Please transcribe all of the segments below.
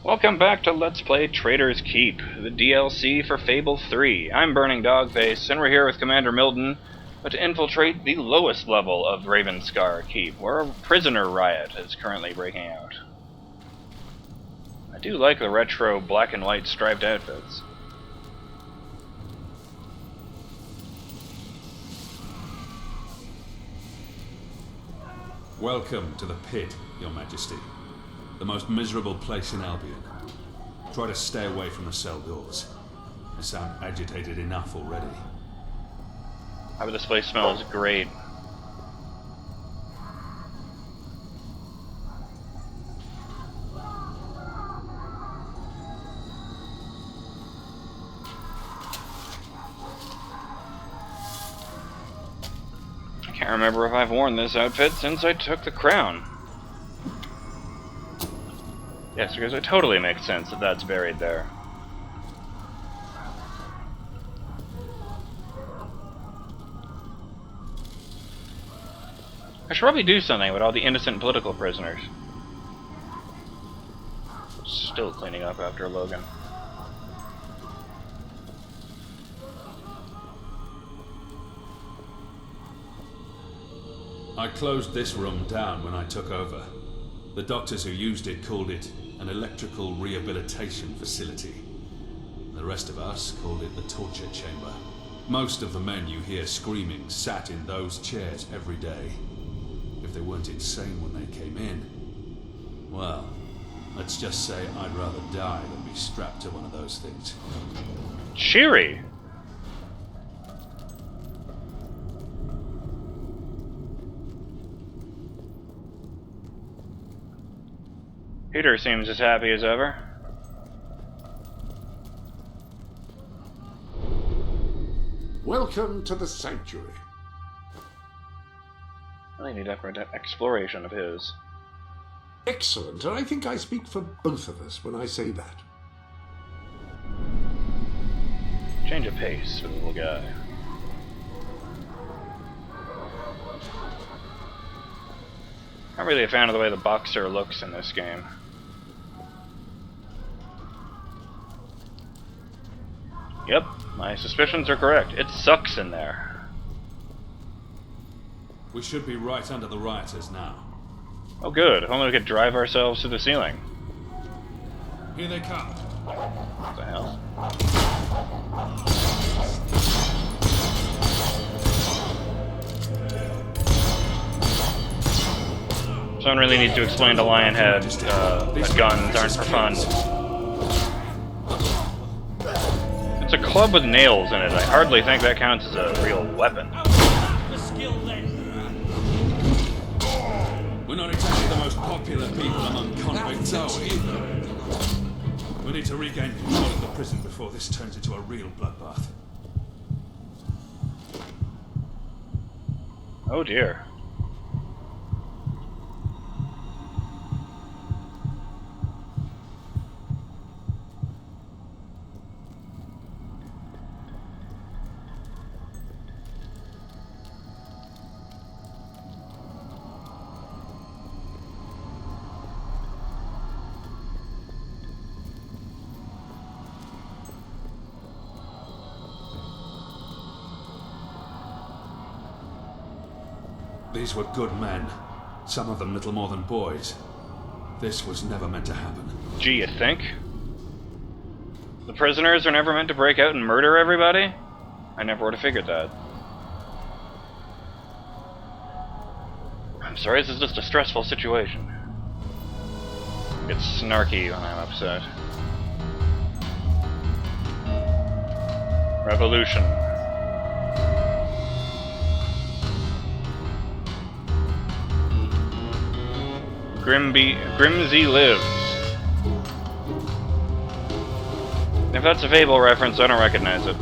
Welcome back to Let's Play Traitor's Keep, the DLC for Fable 3. I'm BurningDogFace, and we're here with Commander Milton to infiltrate the lowest level of Ravenscar Keep, where a prisoner riot is currently breaking out. I do like the retro black and white striped outfits. Welcome to the pit, Your Majesty. The most miserable place in Albion. Try to stay away from the cell doors. I sound agitated enough already. But this place smells great. I can't remember if I've worn this outfit since I took the crown. Yes, because it totally makes sense that that's buried there. I should probably do something with all the innocent political prisoners. Still cleaning up after Logan. I closed this room down when I took over. The doctors who used it called it an electrical rehabilitation facility. The rest of us called it the torture chamber. Most of the men you hear screaming sat in those chairs every day. If they weren't insane when they came in, well, let's just say I'd rather die than be strapped to one of those things. Cheery! Peter seems as happy as ever. Welcome to the sanctuary. Really need exploration of his. Excellent, and I think I speak for both of us when I say that. Change of pace for the little guy. Not really a fan of the way the boxer looks in this game. Yep, my suspicions are correct. It sucks in there. We should be right under the rioters now. Oh good, if only we could drive ourselves to the ceiling. Here they come. What the hell? Someone really needs to explain to Lionhead that guns aren't for fun. It's a club with nails in it. I hardly think that counts as a real weapon. We're not exactly the most popular people among convicts, are we? We need to regain control of the prison before this turns into a real bloodbath. Oh dear. These were good men. Some of them little more than boys. This was never meant to happen. Gee, you think? The prisoners are never meant to break out and murder everybody? I never would have figured that. I'm sorry, this is just a stressful situation. It's snarky when I'm upset. Revolution. Grimsy lives. If that's a Fable reference, I don't recognize it.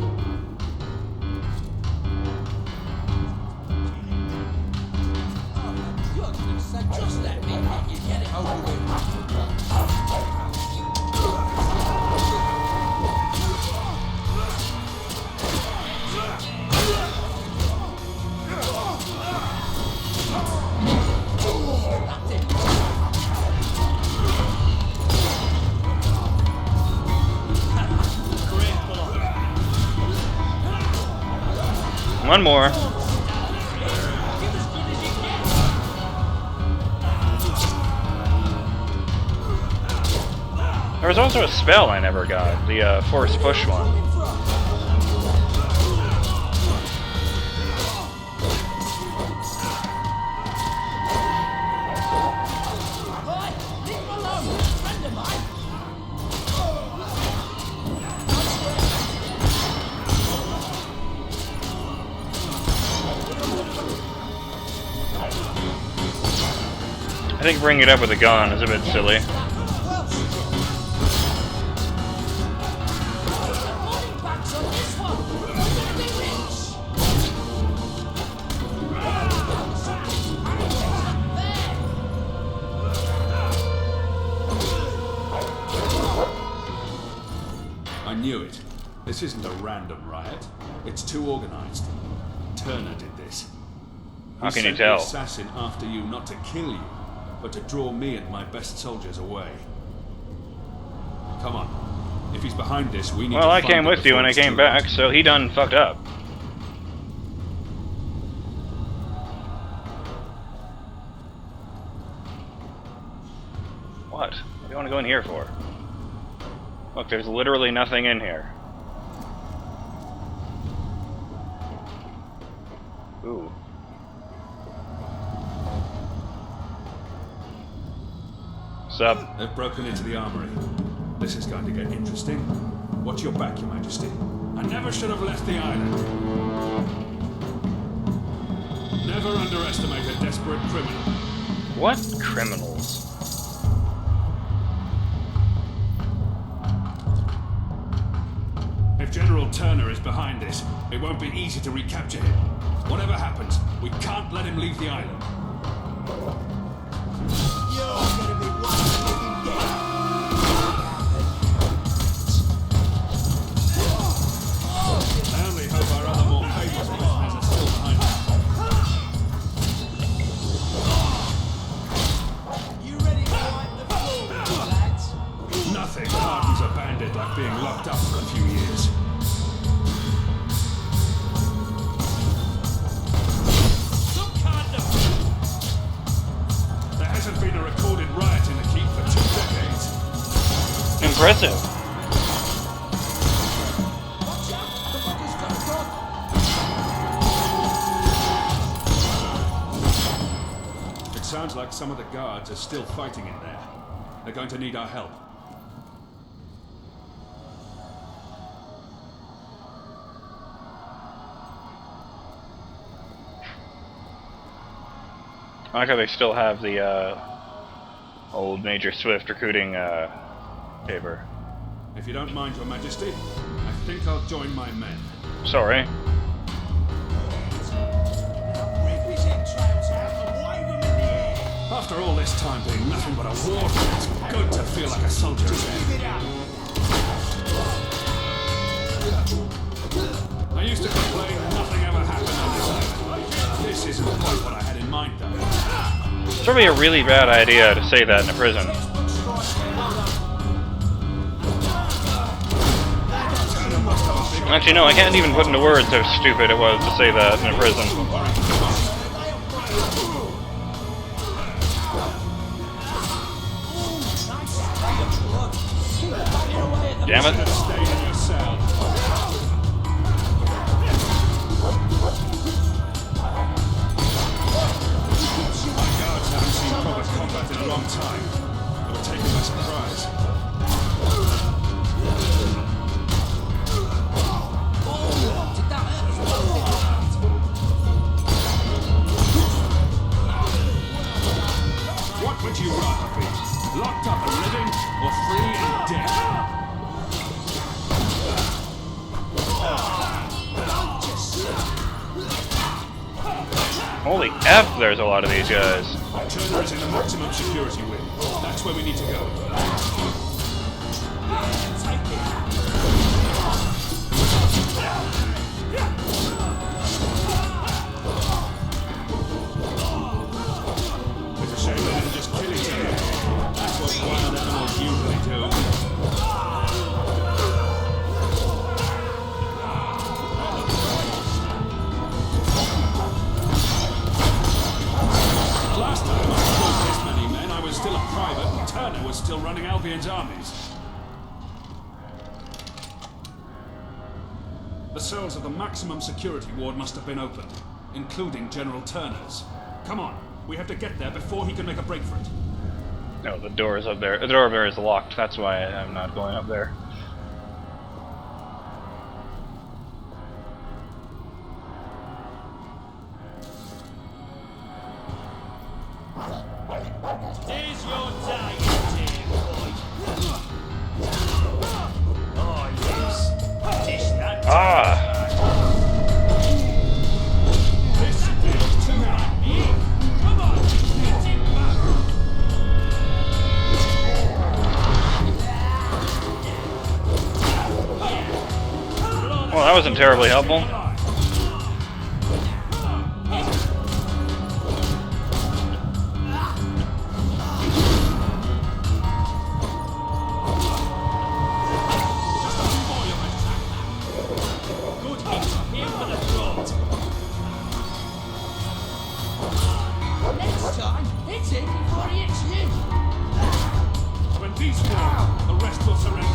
One more. There was also a spell I never got, the force push one. I think bringing it up with a gun is a bit silly. I knew it. This isn't a random riot. It's too organized. Turner did this. How can you He sent tell? the assassin after you not to kill you, but to draw me and my best soldiers away. Come on. If he's behind this, we need to Well, I find came him with you before when I it's came too back, late. so he done fucked up. What? What do you want to go in here for? Look, there's literally nothing in here. Ooh. Sup? They've broken into the armory. This is going to get interesting. Watch your back, Your Majesty. I never should have left the island. Never underestimate a desperate criminal. What criminals? If General Turner is behind this, it won't be easy to recapture him. Whatever happens, we can't let him leave the island. I only hope our other more famous prisoners are still behind us. You ready to wipe the floor, lads? Nothing hardens a bandit like being locked up for a few years. Some kind of... There hasn't been a recorded riot in the keep for 2 decades. Impressive. Watch out! The fucker's got a gun! It sounds like some of the guards are still fighting in there. They're going to need our help. I like how they still have the old Major Swift recruiting paper. If you don't mind, Your Majesty, I think I'll join my men. Sorry. Rip his entrails out and wave them in the air! After all this time being nothing but a war, it's good to feel like a soldier again. Give it up! I used to complain nothing ever happened on this island. This isn't quite what I had in mind, though. It's probably a really bad idea to say that in a prison. Actually, no, I can't even put into words how stupid it was to say that in a prison. Damn it. Stay in your cell. My guards haven't seen proper combat in a long time. They were taken by surprise. What would you rather be? Locked up and living, or free and dead? Holy F, there's a lot of these guys. Turner is in the maximum security wing. That's where we need to go. It's a shame they didn't just kill each other. That's what wild animals usually do. running Albion's armies. The cells of the maximum security ward must have been opened, including General Turner's. Come on, we have to get there before he can make a break for it. No, the door is up there. The door up there is locked. That's why I'm not going up there. Here's your day, dear boy. Oh, yes. Dish that. This feels too right. Come on, get him back. Well, that wasn't terribly helpful. Next time, hit him before he hits you. When these fall, the rest will surrender.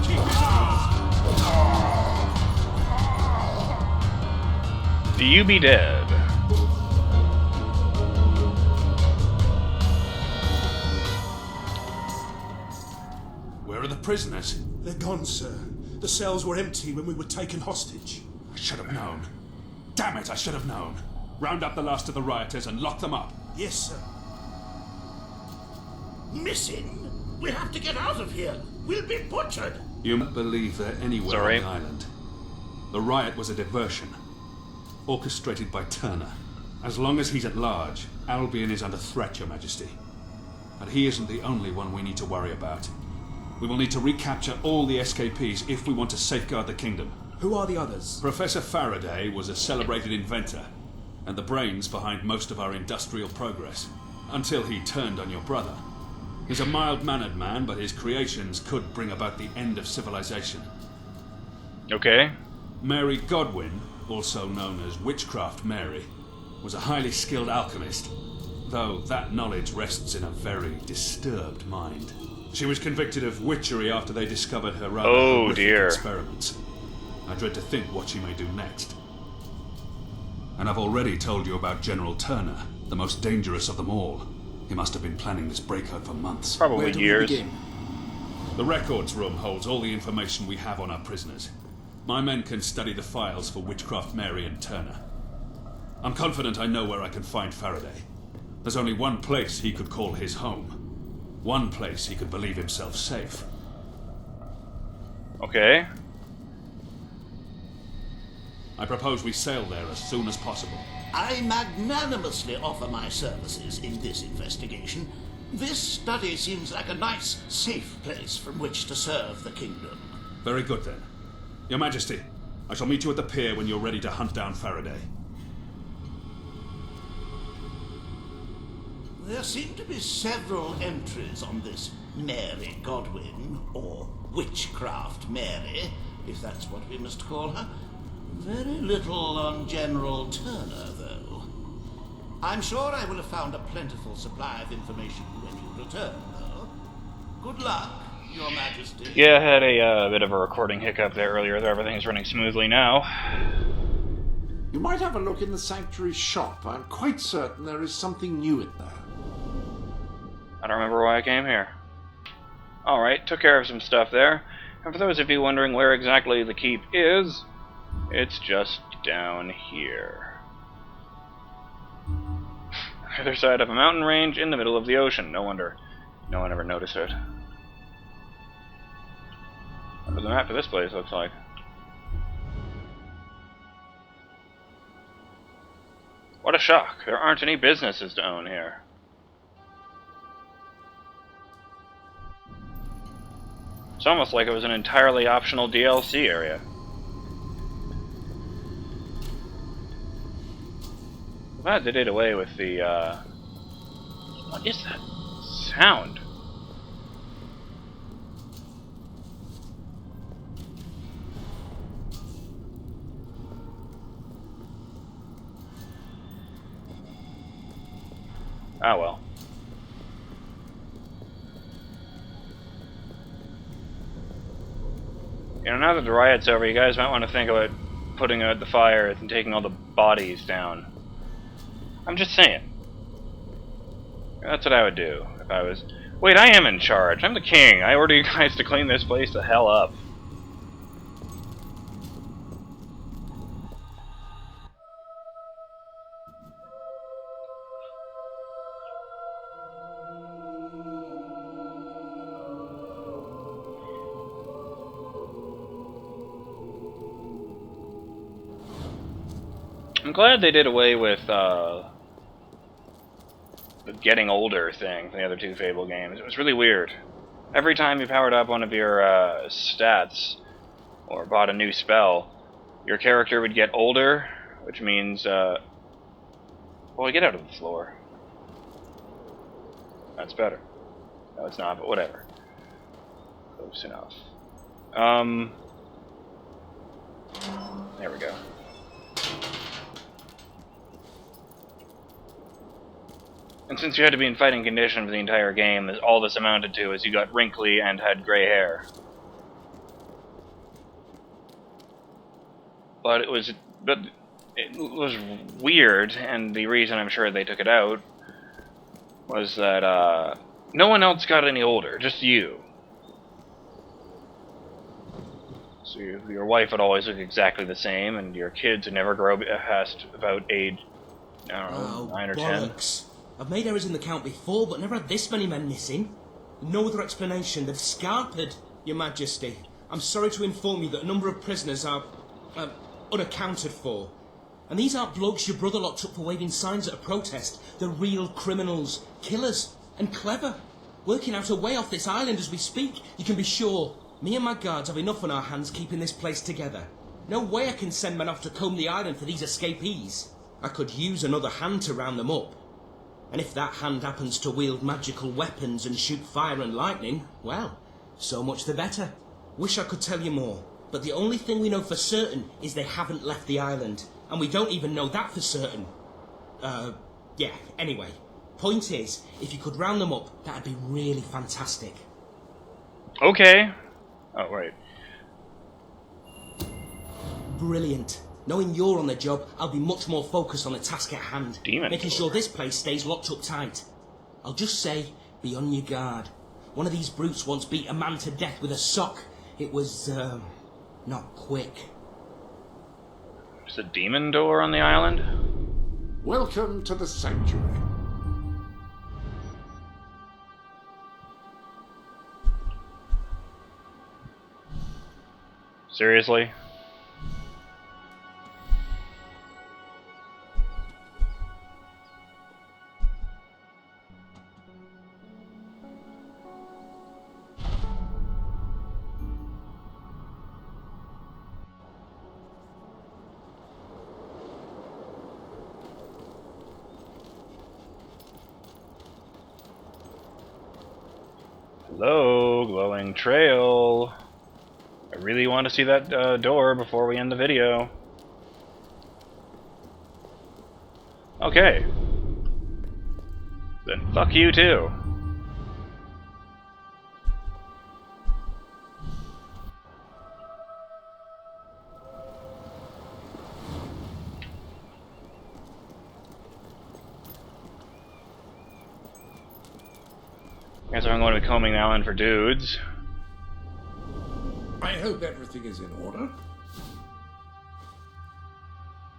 Keep his arms. Do you be dead? Where are the prisoners? They're gone, sir. The cells were empty when we were taken hostage. I should have known. Damn it, I should have known. Round up the last of the rioters and lock them up. Yes, sir. Missing? We have to get out of here. We'll be butchered. You might believe they're anywhere Sorry. on the island. The riot was a diversion, orchestrated by Turner. As long as he's at large, Albion is under threat, Your Majesty. And he isn't the only one we need to worry about. We will need to recapture all the escapees if we want to safeguard the kingdom. Who are the others? Professor Faraday was a celebrated inventor, and the brains behind most of our industrial progress, until he turned on your brother. He's a mild-mannered man, but his creations could bring about the end of civilization. Okay. Mary Godwin, also known as Witchcraft Mary, was a highly skilled alchemist, though that knowledge rests in a very disturbed mind. She was convicted of witchery after they discovered her rather horrific dear. experiments. I dread to think what she may do next. And I've already told you about General Turner, the most dangerous of them all. He must have been planning this breakout for months. Probably Where do we years. begin? The records room holds all the information we have on our prisoners. My men can study the files for Witchcraft Mary and Turner. I'm confident I know where I can find Faraday. There's only one place he could call his home. One place he could believe himself safe. Okay. I propose we sail there as soon as possible. I magnanimously offer my services in this investigation. This study seems like a nice, safe place from which to serve the kingdom. Very good then. Your Majesty, I shall meet you at the pier when you're ready to hunt down Faraday. There seem to be several entries on this Mary Godwin, or Witchcraft Mary, if that's what we must call her. Very little on General Turner, though. I'm sure I will have found a plentiful supply of information when you return, though. Good luck, Your Majesty. Yeah, I had a bit of a recording hiccup there earlier, though everything's running smoothly now. You might have a look in the Sanctuary shop. I'm quite certain there is something new in there. I don't remember why I came here. Alright, took care of some stuff there. And for those of you wondering where exactly the keep is, it's just down here. Other side of a mountain range in the middle of the ocean. No wonder no one ever noticed it. What the map of this place looks like. What a shock. There aren't any businesses to own here. It's almost like it was an entirely optional DLC area. Glad they did away with the, what is that sound? Ah, well. You know, now that the riot's over, you guys might want to think about putting out the fires and taking all the bodies down. I'm just saying. That's what I would do if I was... Wait, I am in charge. I'm the king. I order you guys to clean this place the hell up. I'm glad they did away with the getting older thing from the other two Fable games. It was really weird. Every time you powered up one of your stats or bought a new spell, your character would get older, which means, well, get out of the floor. That's better. No, it's not, but whatever. Close enough. There we go. And since you had to be in fighting condition for the entire game, all this amounted to is you got wrinkly and had gray hair. But it was weird, and the reason I'm sure they took it out was that no one else got any older, just you. So your wife would always look exactly the same, and your kids would never grow past about age, I don't know, 9 or bollocks. 10. I've made errors in the count before, but never had this many men missing. No other explanation. They've scarpered, Your Majesty. I'm sorry to inform you that a number of prisoners are unaccounted for. And these aren't blokes your brother locked up for waving signs at a protest. They're real criminals, killers, and clever. Working out a way off this island as we speak. You can be sure me and my guards have enough on our hands keeping this place together. No way I can send men off to comb the island for these escapees. I could use another hand to round them up. And if that hand happens to wield magical weapons and shoot fire and lightning, well, so much the better. Wish I could tell you more, but the only thing we know for certain is they haven't left the island, and we don't even know that for certain. Yeah, anyway. Point is, if you could round them up, that'd be really fantastic. Okay. Oh, right. Brilliant. Knowing you're on the job, I'll be much more focused on the task at hand. Making sure this place stays locked up tight. I'll just say, be on your guard. One of these brutes once beat a man to death with a sock. It was, not quick. There's a demon door on the island? Welcome to the sanctuary. Seriously? Hello, glowing trail. I really want to see that door before we end the video. Okay. Then fuck you too. Guess I'm going to be combing the island for dudes. I hope everything is in order.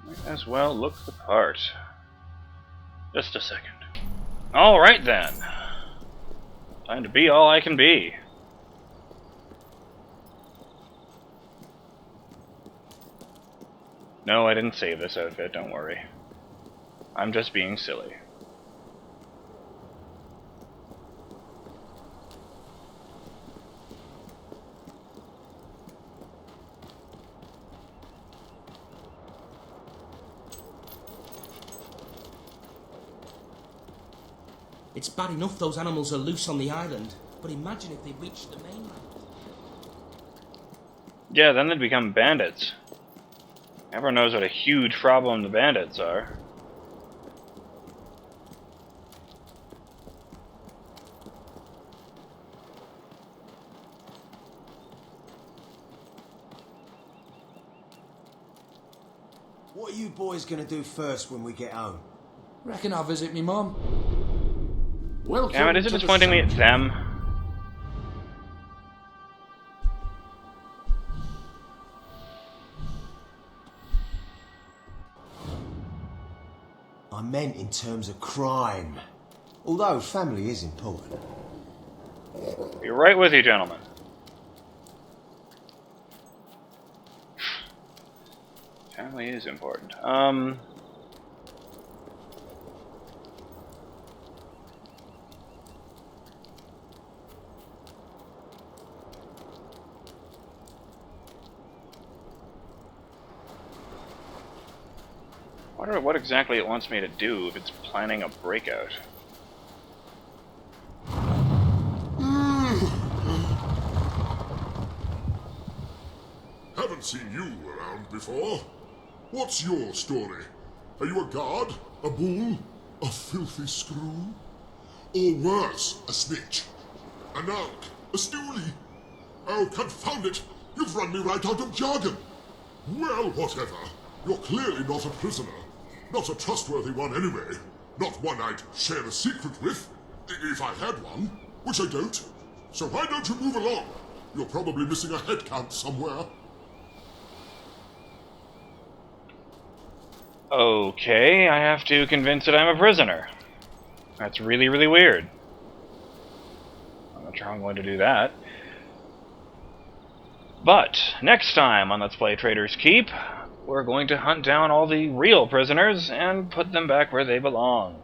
Might as well look the part. Just a second. Alright then. Time to be all I can be. No, I didn't save this outfit, don't worry. I'm just being silly. It's bad enough those animals are loose on the island, but imagine if they reached the mainland. Yeah, then they'd become bandits. Everyone knows what a huge problem the bandits are. What are you boys gonna do first when we get home? Reckon I'll visit me mum. Welcome Damn it, is it to just the pointing me at sanctuary. them? I meant in terms of crime. Although family is important. Be right with you, gentlemen. Family is important. I wonder what exactly it wants me to do if it's planning a breakout. Haven't seen you around before. What's your story? Are you a guard? A bull? A filthy screw? Or worse, a snitch? A narc? A stoolie? Oh, confound it! You've run me right out of jargon! Well, whatever. You're clearly not a prisoner. Not a trustworthy one anyway. Not one I'd share a secret with, if I had one, which I don't. So why don't you move along? You're probably missing a head count somewhere. Okay, I have to convince that I'm a prisoner. That's really, really weird. I'm not sure how I'm going to do that. But, next time on Let's Play Traitor's Keep, we're going to hunt down all the real prisoners and put them back where they belong.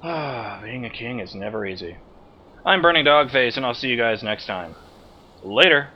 Being a king is never easy. I'm BurningDogFace, and I'll see you guys next time. Later!